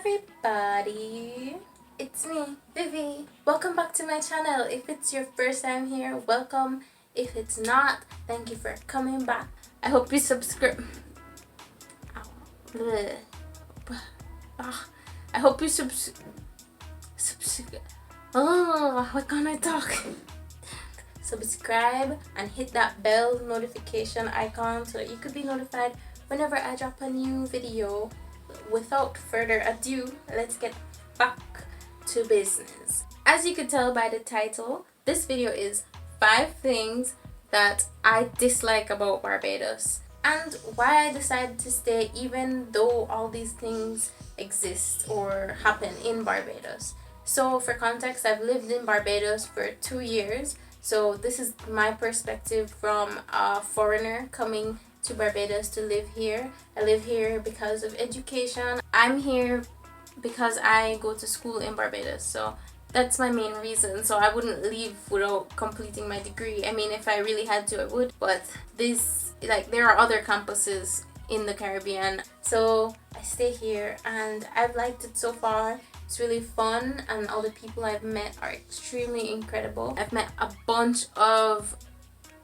everybody, it's me, Vivi. Welcome back to my channel. If it's your first time here, welcome. If it's not, thank you for coming back. I hope you subscribe. I hope you what can I talk? Subscribe and hit that bell notification icon so that you could be notified whenever I drop a new video. Without further ado, let's get back to business. As you could tell by the title, this video is 5 things that I dislike about Barbados and why I decided to stay even though all these things exist or happen in Barbados. So for context, I've lived in Barbados for 2 years, so this is my perspective from a foreigner coming to Barbados to live here. I live here because of education. I'm here because I go to school in Barbados, so that's my main reason. So I wouldn't leave without completing my degree. I mean, if I really had to, I would, but there are other campuses in the Caribbean, so I stay here and I've liked it so far. It's really fun and all the people I've met are extremely incredible. I've met a bunch of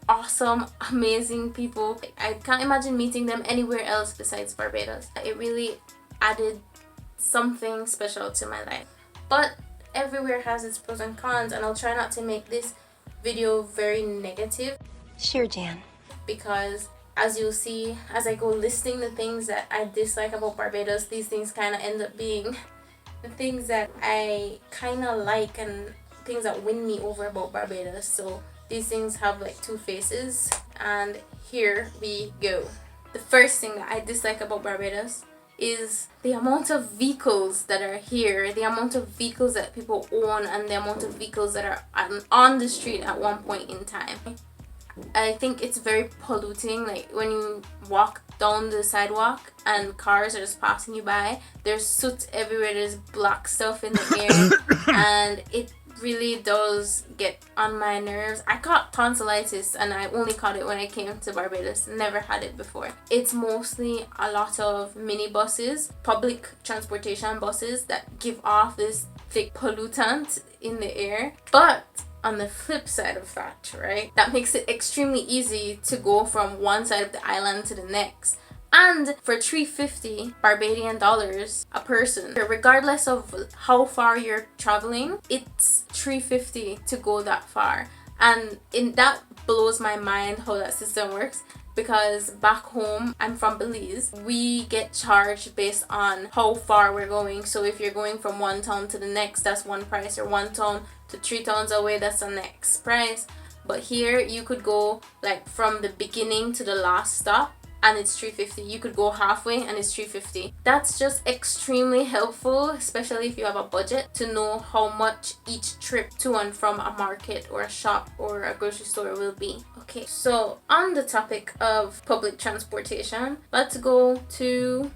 awesome, amazing people. I can't imagine meeting them anywhere else besides Barbados. It really added something special to my life. But everywhere has its pros and cons, and I'll try not to make this video very negative. Sure, Jan. Because as you'll see, as I go listing the things that I dislike about Barbados, these things kind of end up being the things that I kind of like and things that win me over about Barbados. So these things have like 2 faces, and here we go. The first thing that I dislike about Barbados is the amount of vehicles that are here, the amount of vehicles that people own, and the amount of vehicles that are on the street at one point in time. I think it's very polluting. Like when you walk down the sidewalk and cars are just passing you by, there's soot everywhere, there's black stuff in the air, and it really does get on my nerves. I caught tonsillitis and I only caught it when I came to Barbados. Never had it before. It's mostly a lot of minibuses, public transportation buses that give off this thick pollutant in the air. But on the flip side of that, right, that makes it extremely easy to go from one side of the island to the next. And for $350 Barbadian dollars a person, regardless of how far you're traveling, it's $350 to go that far. And that blows my mind how that system works, because back home, I'm from Belize, we get charged based on how far we're going. So if you're going from one town to the next, that's one price, or one town to 3 towns away, that's the next price. But here you could go like from the beginning to the last stop and it's $350. You could go halfway and it's $350. That's just extremely helpful, especially if you have a budget, to know how much each trip to and from a market or a shop or a grocery store will be. Okay, so on the topic of public transportation, let's go to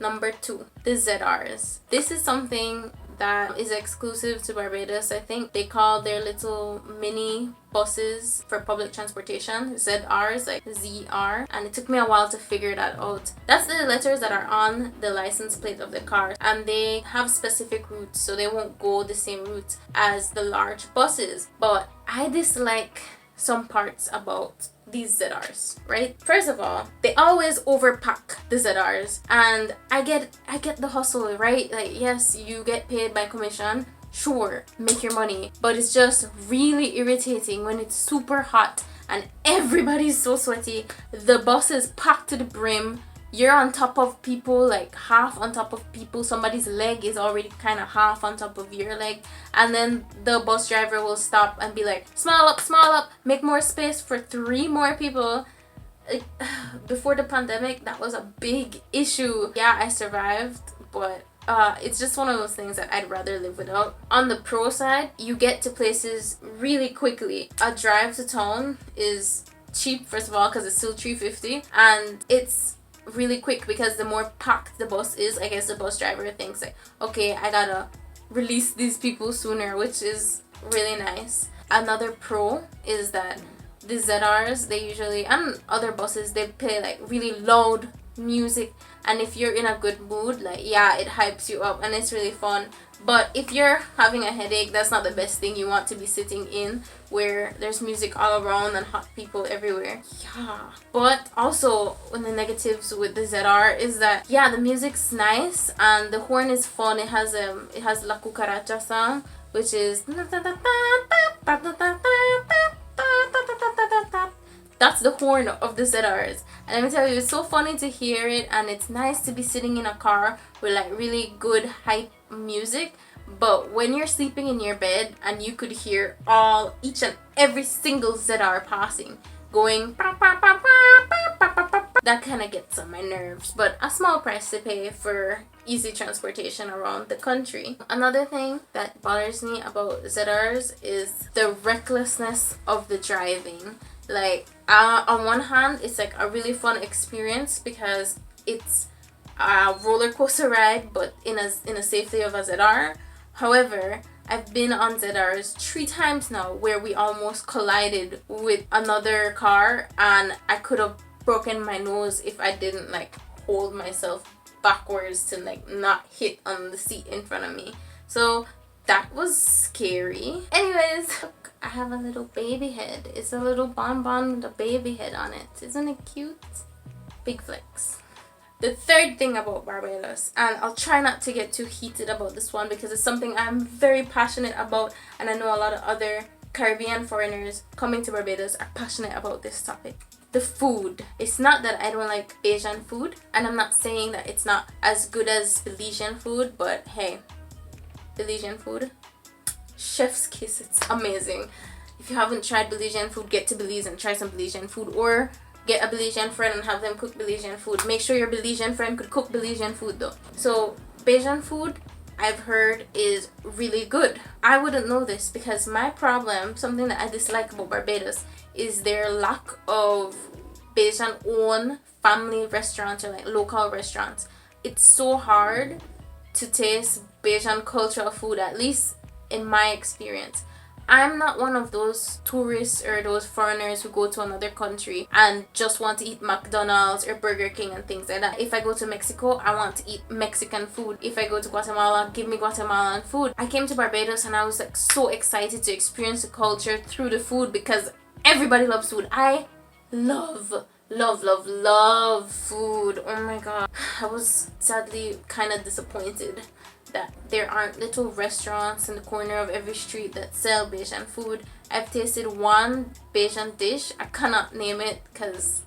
number 2, the ZRs. This is something that is exclusive to Barbados. I think they call their little mini buses for public transportation ZRs, like ZR, and it took me a while to figure that out. That's the letters that are on the license plate of the car, and they have specific routes, so they won't go the same route as the large buses. But I dislike some parts about these ZRs, right? First of all, they always overpack the ZRs, and I get the hustle, right? Like, yes, you get paid by commission, sure, make your money, but it's just really irritating when it's super hot and everybody's so sweaty, the bus is packed to the brim, you're on top of people, like half on top of people, somebody's leg is already kind of half on top of your leg, and then the bus driver will stop and be like, small up, make more space for 3 more people. Like, before the pandemic, that was a big issue. Yeah, I survived, but it's just one of those things that I'd rather live without. On the pro side, you get to places really quickly. A drive to town is cheap, first of all, because it's still $350, and it's really quick because the more packed the bus is, I guess the bus driver thinks like, okay, I gotta release these people sooner, which is really nice. Another pro is that the ZRs, they usually, and other buses, they play like really loud music, and if you're in a good mood, like, yeah, it hypes you up and it's really fun. But if you're having a headache, that's not the best thing. You want to be sitting in where there's music all around and hot people everywhere. Yeah. But also, one of the negatives with the ZR is that, yeah, the music's nice and the horn is fun. It has La Cucaracha song, which is that's the horn of the ZRs. And let me tell you, it's so funny to hear it, and it's nice to be sitting in a car with like really good hype music. But when you're sleeping in your bed and you could hear each and every single ZR passing, going, that kind of gets on my nerves. But a small price to pay for easy transportation around the country. Another thing that bothers me about ZRs is the recklessness of the driving. Like, on one hand, it's like a really fun experience because it's a roller coaster ride, but in a safety of a ZR. However, I've been on ZRs 3 times now where we almost collided with another car, and I could have broken my nose if I didn't like hold myself backwards to like not hit on the seat in front of me. So that was scary. Anyways, look, I have a little baby head. It's a little bonbon with a baby head on it. Isn't it cute? Big flex. The third thing about Barbados, and I'll try not to get too heated about this one because it's something I'm very passionate about, and I know a lot of other Caribbean foreigners coming to Barbados are passionate about this topic. The food. It's not that I don't like Asian food, and I'm not saying that it's not as good as Belizean food, but hey, Belizean food, chef's kiss, it's amazing. If you haven't tried Belizean food, get to Belize and try some Belizean food, or get a Belizean friend and have them cook Belizean food. Make sure your Belizean friend could cook Belizean food though. So Bajan food, I've heard, is really good. I wouldn't know this because my problem, something that I dislike about Barbados, is their lack of Bajan owned family restaurants or like local restaurants. It's so hard to taste Bajan cultural food, at least in my experience. I'm not one of those tourists or those foreigners who go to another country and just want to eat McDonald's or Burger King and things like that. If I go to Mexico, I want to eat Mexican food. If I go to Guatemala, give me Guatemalan food. I came to Barbados and I was like so excited to experience the culture through the food because everybody loves food. I love food. Oh my god. I was sadly kind of disappointed that there aren't little restaurants in the corner of every street that sell Bajan food. I've tasted one Bajan dish. I cannot name it because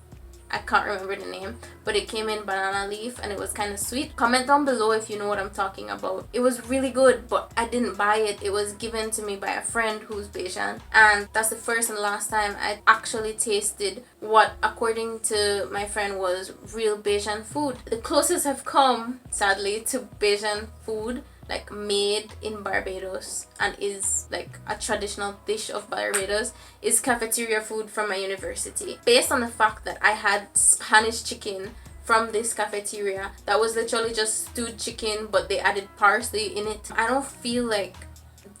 I can't remember the name, but it came in banana leaf and it was kind of sweet. Comment down below if you know what I'm talking about. It was really good, but I didn't buy it. It was given to me by a friend who's Bajan, and that's the first and last time I actually tasted what, according to my friend, was real Bajan food. The closest I've come, sadly, to Bajan food like made in Barbados and is like a traditional dish of Barbados is cafeteria food from my university. Based on the fact that I had Spanish chicken from this cafeteria that was literally just stewed chicken, but they added parsley in it. I don't feel like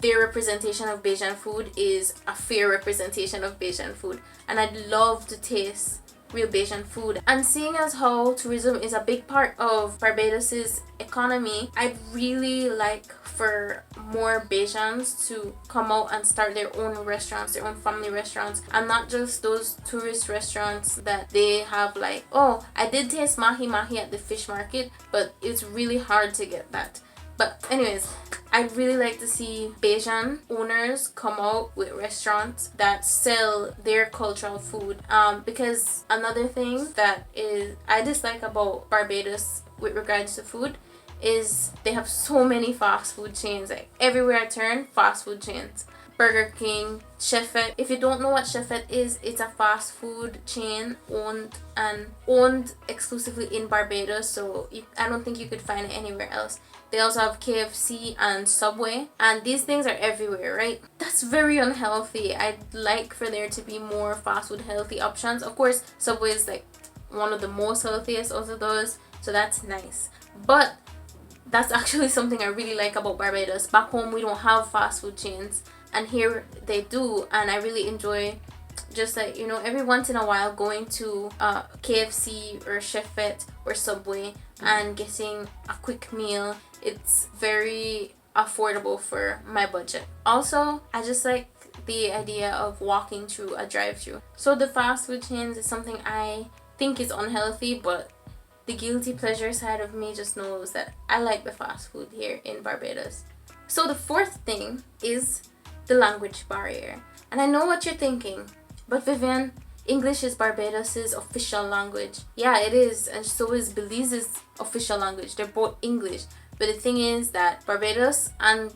their representation of Bajan food is a fair representation of Bajan food, and I'd love to taste real Bajan food. And seeing as how tourism is a big part of Barbados's economy, I'd really like for more Bajans to come out and start their own restaurants, their own family restaurants, and not just those tourist restaurants that they have like, oh, I did taste mahi mahi at the fish market, but it's really hard to get that. But anyways, I'd really like to see Bajan owners come out with restaurants that sell their cultural food. Because another thing that is I dislike about Barbados with regards to food is they have so many fast food chains. Like everywhere I turn, fast food chains. Burger King, Chefette. If you don't know what Chefette is, it's a fast food chain owned exclusively in Barbados, so I don't think you could find it anywhere else. They also have KFC and Subway, and these things are everywhere, right? That's very unhealthy. I'd like for there to be more fast food healthy options. Of course, Subway is like one of the most healthiest of those, so that's nice. But that's actually something I really like about Barbados. Back home, we don't have fast food chains, and here they do, and I really enjoy just like, you know, every once in a while going to KFC or Chefette or Subway and getting a quick meal. It's very affordable for my budget. Also, I just like the idea of walking through a drive-through. So the fast food chains is something I think is unhealthy, but the guilty pleasure side of me just knows that I like the fast food here in Barbados. So the fourth thing is the language barrier. And I know what you're thinking, but Vivian, English is Barbados's official language. Yeah, it is, and so is Belize's official language. They're both English. But the thing is that Barbados and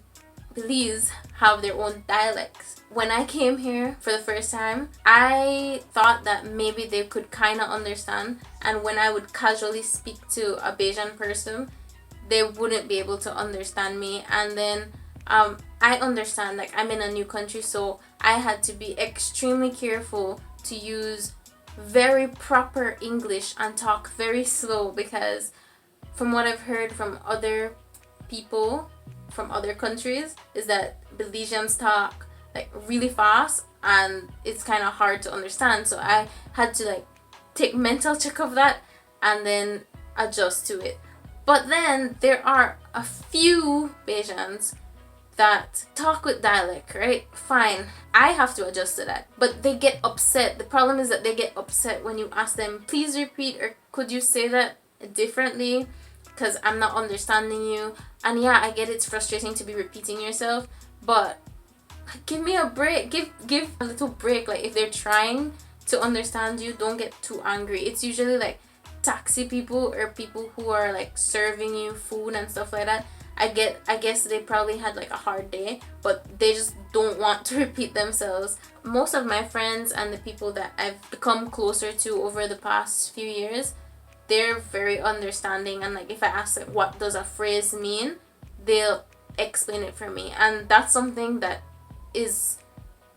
Belize have their own dialects. When I came here for the first time, I thought that maybe they could kind of understand, and when I would casually speak to a Bajan person, they wouldn't be able to understand me. And then I understand, like, I'm in a new country, so I had to be extremely careful to use very proper English and talk very slow, because from what I've heard from other people from other countries is that Belizeans talk like really fast and it's kind of hard to understand. So I had to like take mental check of that and then adjust to it. But then there are a few Bajans that talk with dialect, right? Fine, I have to adjust to that. But they get upset. The problem is that they get upset when you ask them, please repeat, or could you say that differently? Because I'm not understanding you. And yeah, I get it's frustrating to be repeating yourself, but give me a break. Give a little break. Like, if they're trying to understand you, don't get too angry. It's usually like taxi people or people who are like serving you food and stuff like that. I guess they probably had like a hard day, but they just don't want to repeat themselves. Most of my friends and the people that I've become closer to over the past few years, they're very understanding, and like if I ask like what does a phrase mean, they'll explain it for me. And that's something that is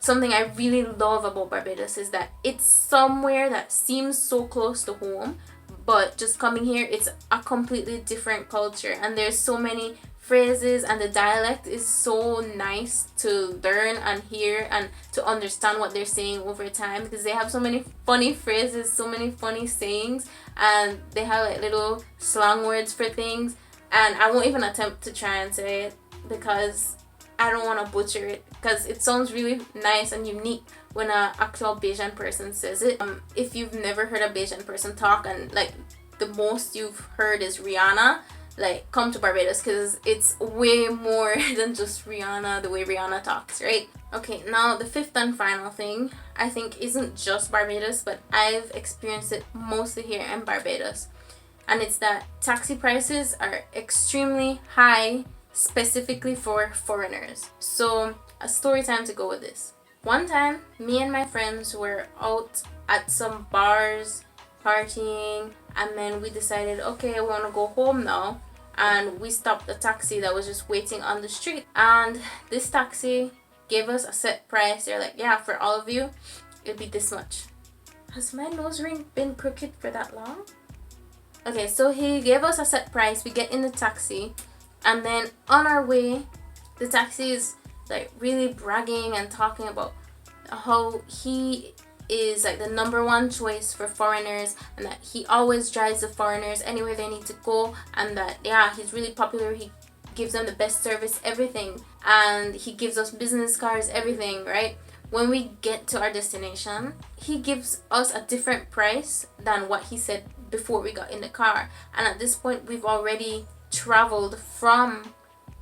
something I really love about Barbados, is that it's somewhere that seems so close to home, but just coming here, it's a completely different culture, and there's so many phrases, and the dialect is so nice to learn and hear and to understand what they're saying over time, because they have so many funny phrases, so many funny sayings, and they have like little slang words for things, and I won't even attempt to try and say it because I don't want to butcher it, because it sounds really nice and unique when a actual Bajan person says it. If you've never heard a Bajan person talk and like the most you've heard is Rihanna, like, come to Barbados, because it's way more than just Rihanna, the way Rihanna talks, right? Okay, now the fifth and final thing I think isn't just Barbados, but I've experienced it mostly here in Barbados, and it's that taxi prices are extremely high, specifically for foreigners. So a story time to go with this. One time, me and my friends were out at some bars partying, and then we decided, okay, I want to go home now, and we stopped a taxi that was just waiting on the street, and this taxi gave us a set price. They're like, yeah, for all of you it'd be this much. Has my nose ring been crooked for that long? Okay, so he gave us a set price. We get in the taxi, and then on our way, the taxi is like really bragging and talking about how he is like the number one choice for foreigners, and that he always drives the foreigners anywhere they need to go, and that yeah, he's really popular, he gives them the best service, everything, and he gives us business cards, everything, right? When we get to our destination, he gives us a different price than what he said before we got in the car, and at this point we've already traveled from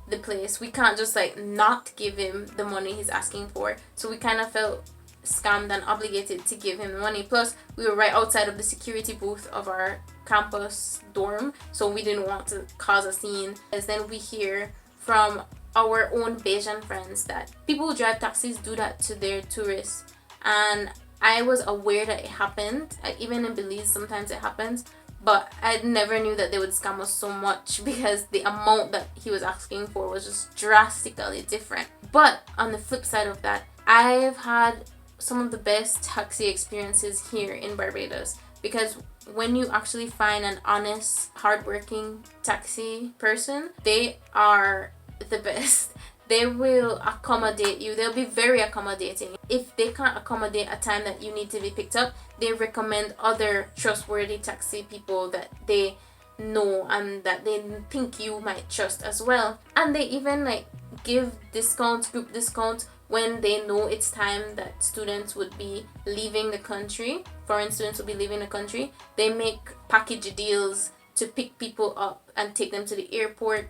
the place. We can't just like not give him the money he's asking for, so we kind of felt scammed and obligated to give him the money. Plus we were right outside of the security booth of our campus dorm, so we didn't want to cause a scene. As then we hear from our own Bajan friends that people who drive taxis do that to their tourists, and I was aware that it happened. Even in Belize sometimes it happens, but I never knew that they would scam us so much, because the amount that he was asking for was just drastically different. But on the flip side of that, I've had some of the best taxi experiences here in Barbados, because when you actually find an honest, hardworking taxi person, they are the best. they will accommodate you. They'll be very accommodating. If they can't accommodate a time that you need to be picked up, they recommend other trustworthy taxi people that they know and that they think you might trust as well. And they even like give discounts, group discounts, when they know it's time that students would be leaving the country. Foreign students will be leaving the country. They make package deals to pick people up and take them to the airport.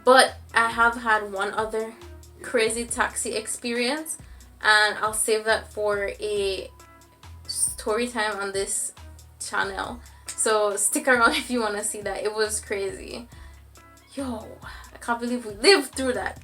But I have had one other crazy taxi experience, and I'll save that for a story time on this channel. So stick around if you want to see that. It was crazy. Yo, I can't believe we lived through that.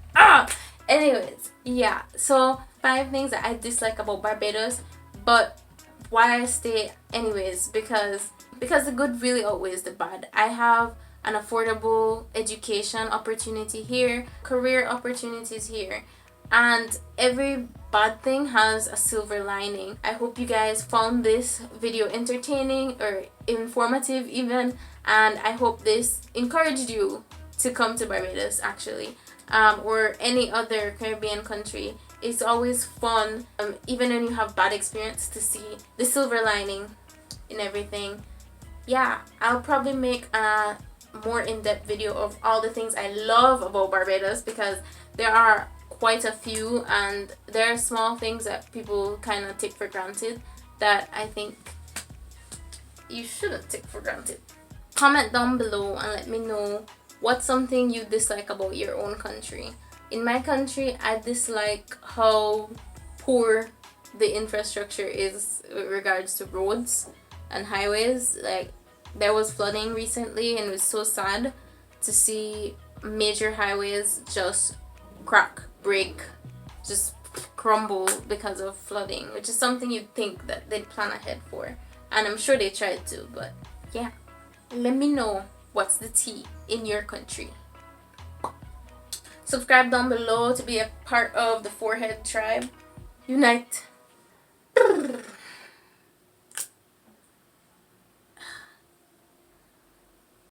Anyways, yeah. So 5 things that I dislike about Barbados, but why I stay anyways, because the good really outweighs the bad. I have an affordable education opportunity here, career opportunities here, and every bad thing has a silver lining. I hope you guys found this video entertaining or informative even, and I hope this encouraged you to come to Barbados actually, or any other Caribbean country. It's always fun, even when you have bad experience, to see the silver lining in everything. Yeah, I'll probably make a more in-depth video of all the things I love about Barbados, because there are quite a few, and there are small things that people kind of take for granted that I think you shouldn't take for granted. Comment down below and let me know what's something you dislike about your own country. In my country, I dislike how poor the infrastructure is with regards to roads and highways. Like, there was flooding recently, and it was so sad to see major highways just crack, break, just crumble because of flooding, which is something you'd think that they'd plan ahead for, and I'm sure they tried to. But yeah, let me know what's the tea in your country. Subscribe down below to be a part of the Forehead tribe. Unite.